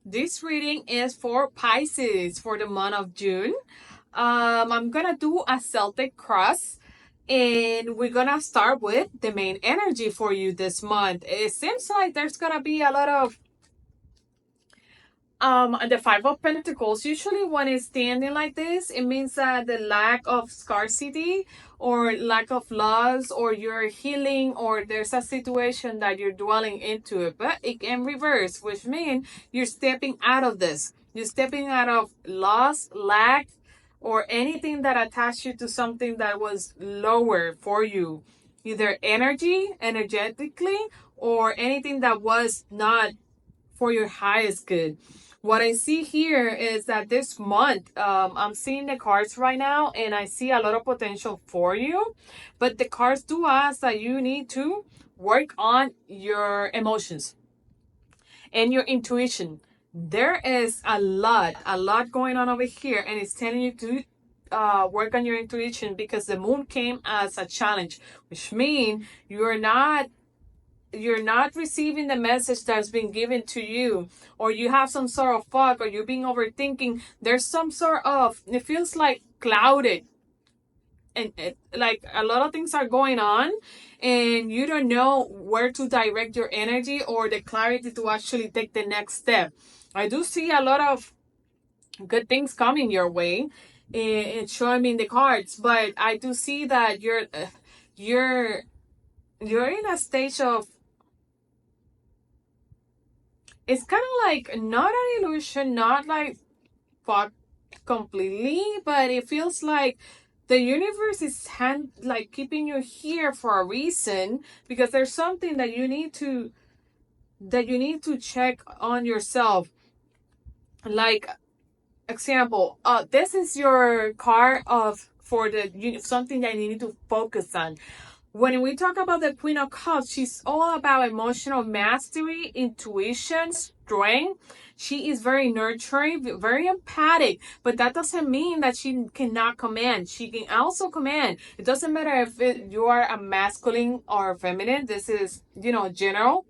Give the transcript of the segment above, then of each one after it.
This reading is for Pisces for the month of June. I'm gonna do a Celtic cross, and we're gonna start with the main energy for you this month. It seems like there's gonna be a lot of the Five of Pentacles. Usually when it's standing like this, it means that the lack of scarcity or lack of loss, or you're healing, or there's a situation that you're dwelling into it. But it can reverse, which means you're stepping out of this. You're stepping out of loss, lack, or anything that attached you to something that was lower for you, either energetically, or anything that was not for your highest good. What I see here is that this month, I'm seeing the cards right now, and I see a lot of potential for you. But the cards do ask that you need to work on your emotions and your intuition. There is a lot going on over here, and it's telling you to work on your intuition, because the moon came as a challenge, which means you're not receiving the message that's been given to you, or you have some sort of fog, or you're being overthinking. There's some sort of, it feels like clouded, and like a lot of things are going on, and you don't know where to direct your energy or the clarity to actually take the next step. I do see a lot of good things coming your way, and showing me in the cards, but I do see that you're in a stage of, it's kind of like not an illusion, not like fucked completely, but it feels like the universe is like keeping you here for a reason, because there's something that you need to check on yourself. Like, example, this is your card of for the something that you need to focus on. When we talk about the Queen of Cups, she's all about emotional mastery, intuition, strength. She is very nurturing, very empathic, but that doesn't mean that she cannot command. She can also command. It doesn't matter if you are a masculine or feminine. This is, general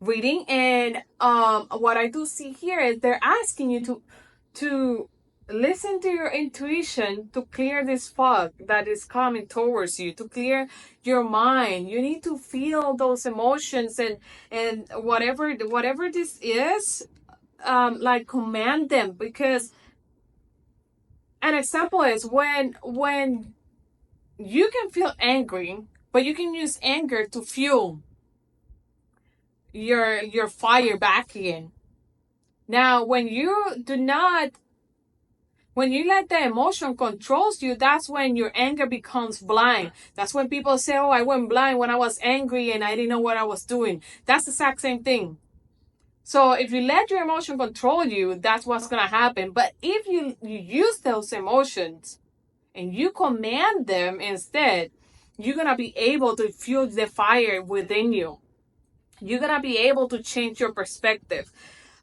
reading. And what I do see here is they're asking you to listen to your intuition, to clear this fog that is coming towards you, to clear your mind. You need to feel those emotions, and whatever this is, like, command them. Because an example is when you can feel angry, but you can use anger to fuel your fire back again. Now, when you let the emotion controls you, that's when your anger becomes blind. That's when people say, oh, I went blind when I was angry and I didn't know what I was doing. That's the exact same thing. So if you let your emotion control you, that's what's going to happen. But if you use those emotions and you command them instead, you're going to be able to fuel the fire within you. You're going to be able to change your perspective.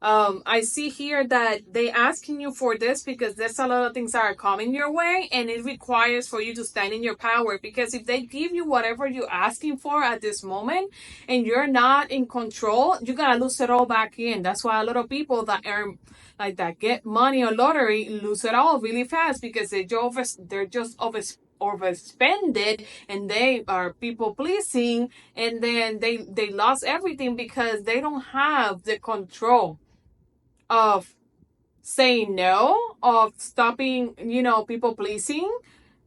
I see here that they asking you for this because there's a lot of things that are coming your way, and it requires for you to stand in your power. Because if they give you whatever you're asking for at this moment and you're not in control, you're gonna lose it all back in. That's why a lot of people that earn like that, get money or lottery, lose it all really fast, because they're just overspended, and they are people pleasing, and then they lost everything because they don't have the control of saying no, of stopping, people pleasing.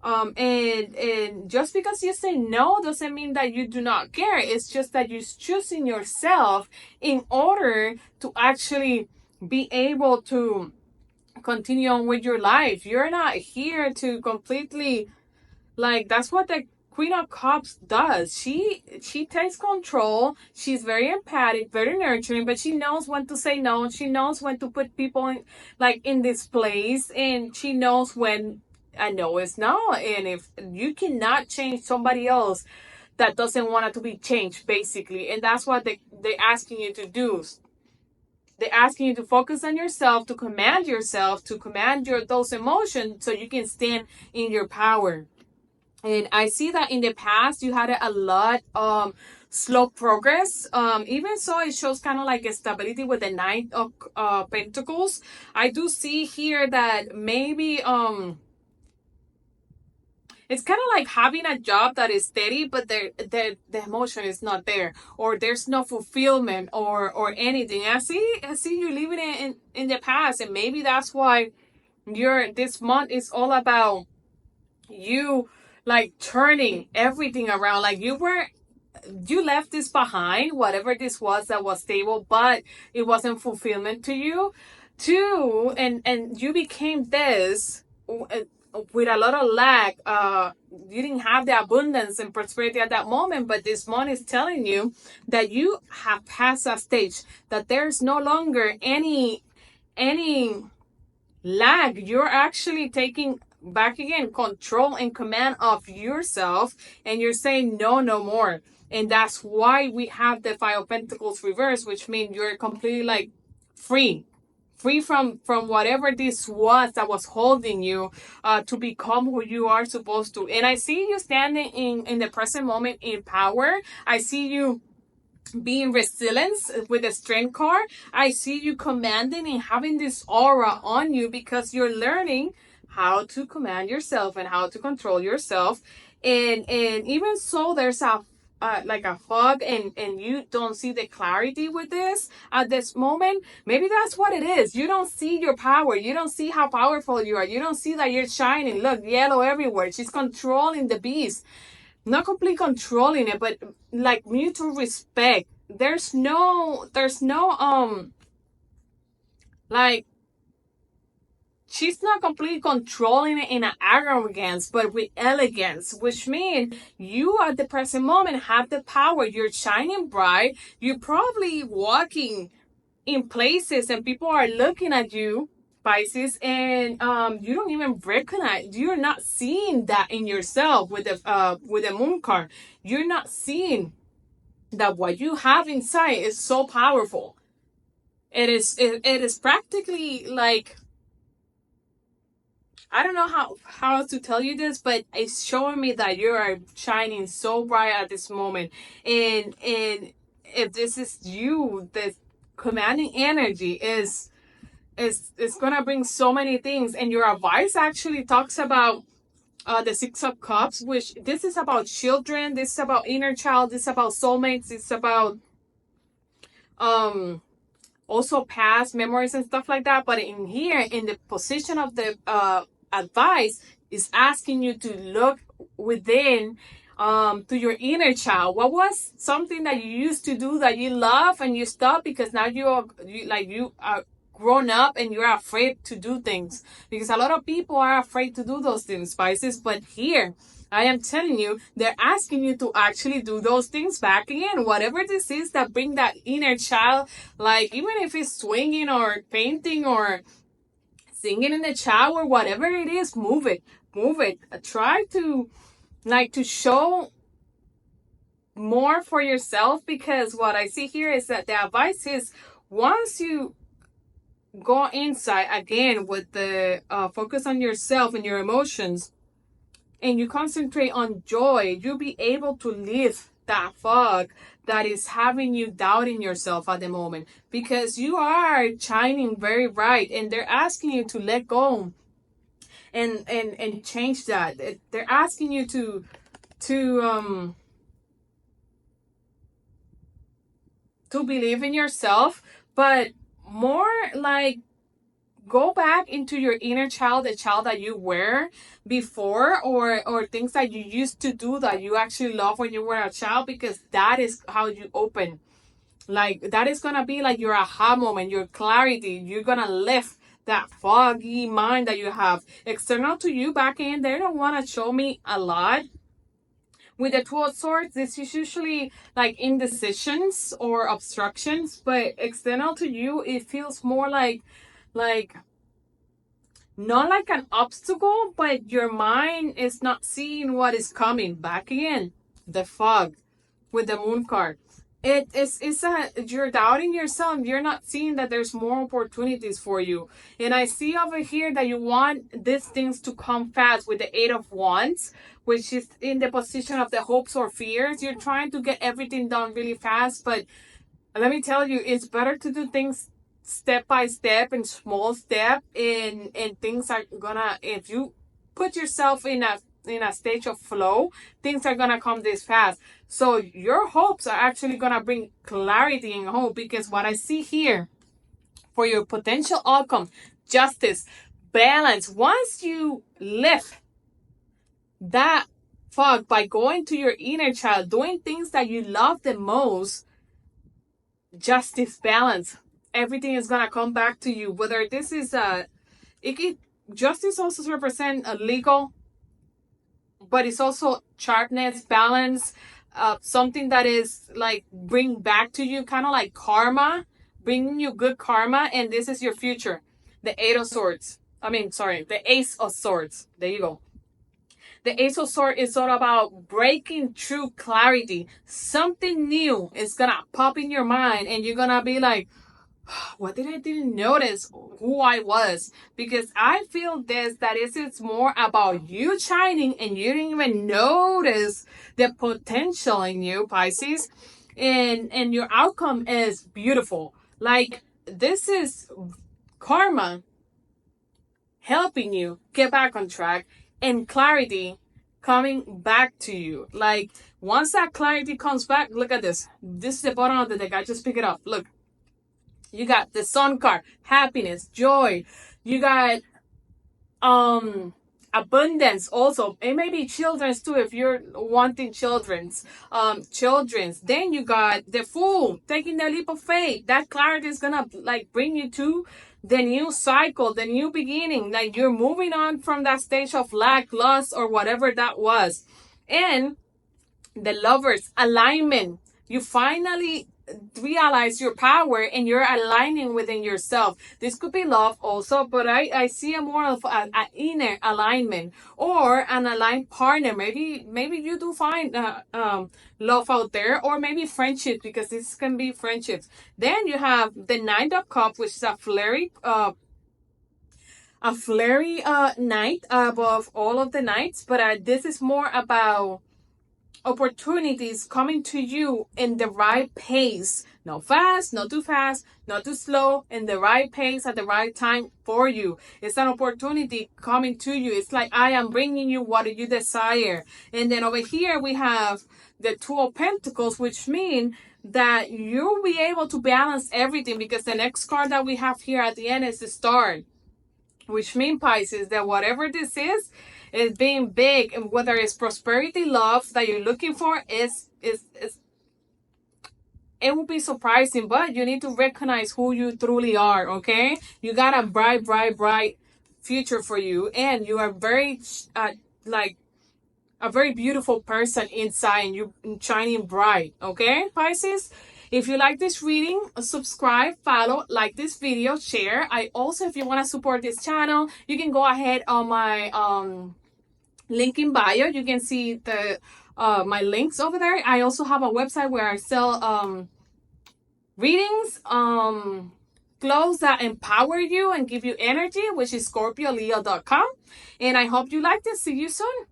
And just because you say no doesn't mean that you do not care. It's just that you're choosing yourself in order to actually be able to continue on with your life. You're not here to completely, like, that's what the Queen of Cups does. She takes control. She's very empathic, very nurturing, but she knows when to say no. She knows when to put people in this place, and she knows when a no is no. And if you cannot change somebody else that doesn't want it to be changed, basically, and that's what they're asking you to do. They're asking you to focus on yourself, to command those emotions, so you can stand in your power. And I see that in the past you had a lot slow progress. Even so, it shows kind of like a stability with the Knight of Pentacles. I do see here that maybe it's kind of like having a job that is steady, but the emotion is not there, or there's no fulfillment or anything. I see you living in the past, and maybe that's why this month is all about you, like turning everything around. Like you left this behind, whatever this was that was stable, but it wasn't fulfillment to you too, and you became this with a lot of lack. You didn't have the abundance and prosperity at that moment, but this month is telling you that you have passed that stage, that there's no longer any lag. You're actually taking back again control and command of yourself, and you're saying no more. And that's why we have the Five of Pentacles reverse, which means you're completely like free from whatever this was that was holding you to become who you are supposed to. And I see you standing in the present moment in power. I see you being resilient with the strength card. I see you commanding and having this aura on you because you're learning how to command yourself and how to control yourself. And even so, there's a like a fog, and you don't see the clarity with this at this moment. Maybe that's what it is. You don't see your power. You don't see how powerful you are. You don't see that you're shining. Look, yellow everywhere. She's controlling the beast. Not complete controlling it, but like mutual respect. There's no like, she's not completely controlling it in an arrogance, but with elegance, which means you at the present moment have the power. You're shining bright. You're probably walking in places and people are looking at you, Pisces, and you don't even recognize. You're not seeing that in yourself with the moon card. You're not seeing that what you have inside is so powerful. It is practically like, I don't know how to tell you this, but it's showing me that you are shining so bright at this moment. And if this is you, the commanding energy is gonna bring so many things. And your advice actually talks about the Six of Cups, which this is about children, this is about inner child, this is about soulmates, it's about also past memories and stuff like that. But in here, in the position of the advice, is asking you to look within, to your inner child. What was something that you used to do that you love and you stopped because now you are grown up and you're afraid to do things? Because a lot of people are afraid to do those things, Pisces. But here, I am telling you, they're asking you to actually do those things back again. Whatever this is that bring that inner child, like even if it's swinging or painting or singing in the shower, whatever it is, move it. Try to show more for yourself, because what I see here is that the advice is, once you go inside again with the focus on yourself and your emotions, and you concentrate on joy, you'll be able to lift that fog that is having you doubting yourself at the moment, because you are shining very bright, and they're asking you to let go and change that. They're asking you to believe in yourself, but more like go back into your inner child, the child that you were before, or things that you used to do that you actually love when you were a child, because that is how you open. Like, that is gonna be like your aha moment, your clarity. You're gonna lift that foggy mind that you have. External to you back in, they don't want to show me a lot. With the Two of Swords, this is usually like indecisions or obstructions, but external to you, it feels more like not like an obstacle, but your mind is not seeing what is coming. Back again, the fog with the moon card. You're doubting yourself. You're not seeing that there's more opportunities for you. And I see over here that you want these things to come fast with the Eight of Wands, which is in the position of the hopes or fears. You're trying to get everything done really fast, but let me tell you, it's better to do things step by step and small step, and things are gonna, if you put yourself in a stage of flow, things are gonna come this fast. So your hopes are actually gonna bring clarity and hope, because what I see here for your potential outcome, justice, balance, once you lift that fog by going to your inner child, doing things that you love the most, justice, balance, everything is gonna come back to you. Whether this is justice also represent a legal, but it's also sharpness, balance, something that is like bring back to you, kind of like karma, bringing you good karma, and this is your future. The Eight of Swords. I mean, sorry, the Ace of Swords. There you go. The Ace of Swords is all about breaking through clarity. Something new is gonna pop in your mind, and you're gonna be like, what did I didn't notice who I was? Because I feel that it's more about you shining, and you didn't even notice the potential in you, Pisces. And your outcome is beautiful. Like, this is karma helping you get back on track, and clarity coming back to you. Like, once that clarity comes back, look at this. This is the bottom of the deck. I just pick it up. Look. You got the Sun card, happiness, joy. You got abundance also. It may be children's too if you're wanting children's. Then you got the Fool, taking the leap of faith. That clarity is gonna like bring you to the new cycle, the new beginning. Like, you're moving on from that stage of lack, loss, or whatever that was. And the Lovers, alignment. You finally realize your power, and you're aligning within yourself. This could be love also, but I see a more of an inner alignment, or an aligned partner. Maybe you do find love out there, or maybe friendship, because this can be friendships. Then you have the Nine of Cups, which is a flirty night above all of the nights, but this is more about opportunities coming to you in the right pace. Not fast, not too fast, not too slow, in the right pace at the right time for you. It's an opportunity coming to you. It's like, I am bringing you what you desire. And then over here we have the Two of Pentacles, which mean that you'll be able to balance everything, because the next card that we have here at the end is the Star, which means, Pisces, that whatever this is being big, and whether it's prosperity, love that you're looking for, is it will be surprising, but you need to recognize who you truly are. Okay, you got a bright future for you, and you are very like a very beautiful person inside, and you shining bright. Okay, Pisces. If you like this reading, subscribe, follow, like this video, share. I also, if you want to support this channel, you can go ahead on my link in bio. You can see the my links over there. I also have a website where I sell readings, clothes that empower you and give you energy, which is ScorpioLeo.com. And I hope you like this. See you soon.